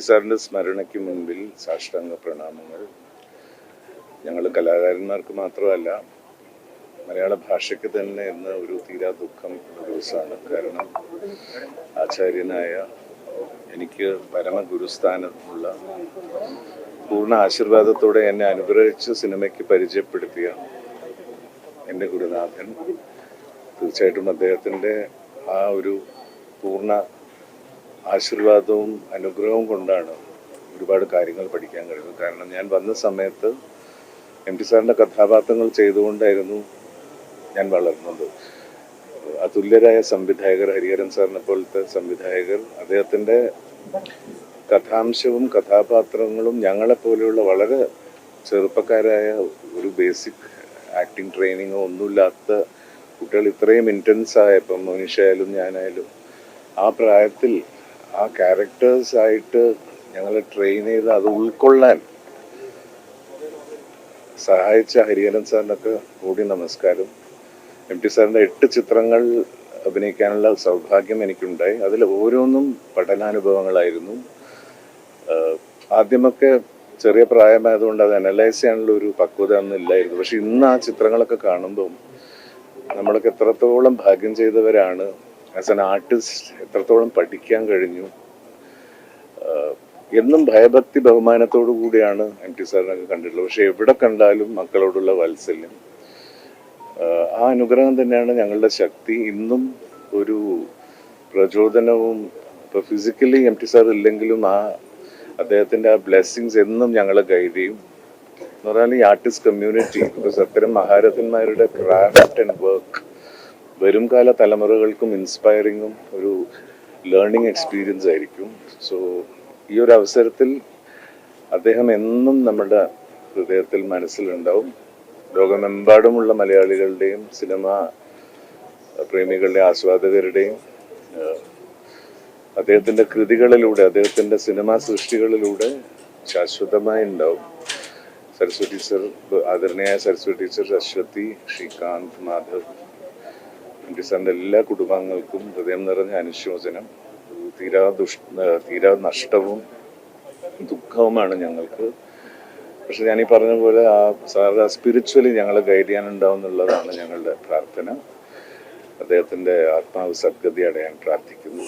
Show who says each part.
Speaker 1: സാറിൻ്റെ സ്മരണയ്ക്ക് മുൻപിൽ സാഷ്ടാംഗ പ്രണാമങ്ങൾ. ഞങ്ങൾ കലാകാരന്മാർക്ക് മാത്രമല്ല, മലയാള ഭാഷയ്ക്ക് തന്നെ ഇന്ന് ഒരു തീരാ ദുഃഖം ദിവസമാണ്. കാരണം ആചാര്യനായ, എനിക്ക് പരമഗുരുസ്ഥാനമുള്ള, പൂർണ്ണ ആശീർവാദത്തോടെ എന്നെ അനുഗ്രഹിച്ച് സിനിമയ്ക്ക് പരിചയപ്പെടുത്തിയ എൻ്റെ ഗുരുനാഥൻ, തീർച്ചയായിട്ടും അദ്ദേഹത്തിൻ്റെ ആ ഒരു പൂർണ്ണ ആശീർവാദവും അനുഗ്രഹവും കൊണ്ടാണ് ഒരുപാട് കാര്യങ്ങൾ പഠിക്കാൻ കഴിയുന്നത്. കാരണം ഞാൻ വന്ന സമയത്ത് എം.ടി. സാറിൻ്റെ കഥാപാത്രങ്ങൾ ചെയ്തുകൊണ്ടായിരുന്നു ഞാൻ വളർന്നത്. അതുല്യരായ സംവിധായകർ, ഹരിഹരൻ സാറിനെ പോലത്തെ സംവിധായകർ, അദ്ദേഹത്തിൻ്റെ കഥാംശവും കഥാപാത്രങ്ങളും ഞങ്ങളെപ്പോലെയുള്ള വളരെ ചെറുപ്പക്കാരായ, ഒരു ബേസിക് ആക്ടിങ് ട്രെയിനിങ്ങോ ഒന്നുമില്ലാത്ത കുട്ടികൾ ഇത്രയും ഇൻറ്റൻസ് ആയപ്പം, മനുഷ്യായാലും ഞാനായാലും ആ പ്രായത്തിൽ ആ ക്യാരക്ടേഴ്സായിട്ട് ഞങ്ങൾ ട്രെയിൻ ചെയ്ത് അത് ഉൾക്കൊള്ളാൻ സഹായിച്ച ഹരിഹരൻ സാറിനൊക്കെ കൂടി നമസ്കാരം. എം.ടി. സാറിൻ്റെ 8 ചിത്രങ്ങൾ അഭിനയിക്കാനുള്ള സൗഭാഗ്യം എനിക്കുണ്ടായി. അതിൽ ഓരോന്നും പഠനാനുഭവങ്ങളായിരുന്നു. ആദ്യമൊക്കെ ചെറിയ പ്രായമായതുകൊണ്ട് അത് അനലൈസ് ചെയ്യാനുള്ള ഒരു പക്വത ഒന്നും ഇല്ലായിരുന്നു. പക്ഷെ ഇന്ന് ആ ചിത്രങ്ങളൊക്കെ കാണുമ്പം നമ്മളൊക്കെ എത്രത്തോളം ഭാഗ്യം ചെയ്തവരാണ്. ആസ് എൻ ആർട്ടിസ്റ്റ് എത്രത്തോളം പഠിക്കാൻ കഴിഞ്ഞു. എന്നും ഭയഭക്തി ബഹുമാനത്തോടു കൂടിയാണ് എം.ടി. സാറിനൊക്കെ കണ്ടിട്ടുള്ളത്. പക്ഷെ എവിടെ കണ്ടാലും മക്കളോടുള്ള വാത്സല്യം, ആ അനുഗ്രഹം തന്നെയാണ് ഞങ്ങളുടെ ശക്തി. ഇന്നും ഒരു പ്രചോദനവും. ഇപ്പോൾ ഫിസിക്കലി എം.ടി. സാർ ഇല്ലെങ്കിലും അദ്ദേഹത്തിൻ്റെ ആ ബ്ലെസ്സിങ്സ് എന്നും ഞങ്ങളെ ഗൈഡ് ചെയ്യും. എന്ന് പറഞ്ഞാൽ ഈ ആർട്ടിസ്റ്റ് കമ്മ്യൂണിറ്റി, ബിക്കോസ് അത്തരം മഹാരഥന്മാരുടെ ക്രാഫ്റ്റ് ആൻഡ് വർക്ക് വരും കാല തലമുറകൾക്കും ഇൻസ്പയറിങ്ങും ഒരു ലേണിംഗ് എക്സ്പീരിയൻസ് ആയിരിക്കും. സോ ഈ ഒരു അവസരത്തിൽ അദ്ദേഹം എന്നും നമ്മുടെ ഹൃദയത്തിൽ, മനസ്സിലുണ്ടാവും. ലോകമെമ്പാടുമുള്ള മലയാളികളുടെയും സിനിമ പ്രേമികളുടെയും ആസ്വാദകരുടെയും അദ്ദേഹത്തിൻ്റെ കൃതികളിലൂടെ, അദ്ദേഹത്തിൻ്റെ സിനിമാ സൃഷ്ടികളിലൂടെ ശാശ്വതമായി ഉണ്ടാവും. സരസ്വതി സർ, ആദരണീയായ സരസ്വതി ടീച്ചർ, അശ്വതി, ശ്രീകാന്ത്, മാധവ്, എം.ടി. സാറിൻ്റെ എല്ലാ കുടുംബാംഗങ്ങൾക്കും ഹൃദയം നിറഞ്ഞ അനുശോചനം. തീരാ നഷ്ടവും ദുഃഖവുമാണ് ഞങ്ങൾക്ക്. പക്ഷെ ഞാനീ പറഞ്ഞ പോലെ ആ സാറ് സ്പിരിച്വലി ഞങ്ങളെ ഗൈഡ് ചെയ്യാനുണ്ടാവും എന്നുള്ളതാണ് ഞങ്ങളുടെ പ്രാർത്ഥന. അദ്ദേഹത്തിൻ്റെ ആത്മാവ് സദ്ഗതി അടയാൻ പ്രാർത്ഥിക്കുന്നു.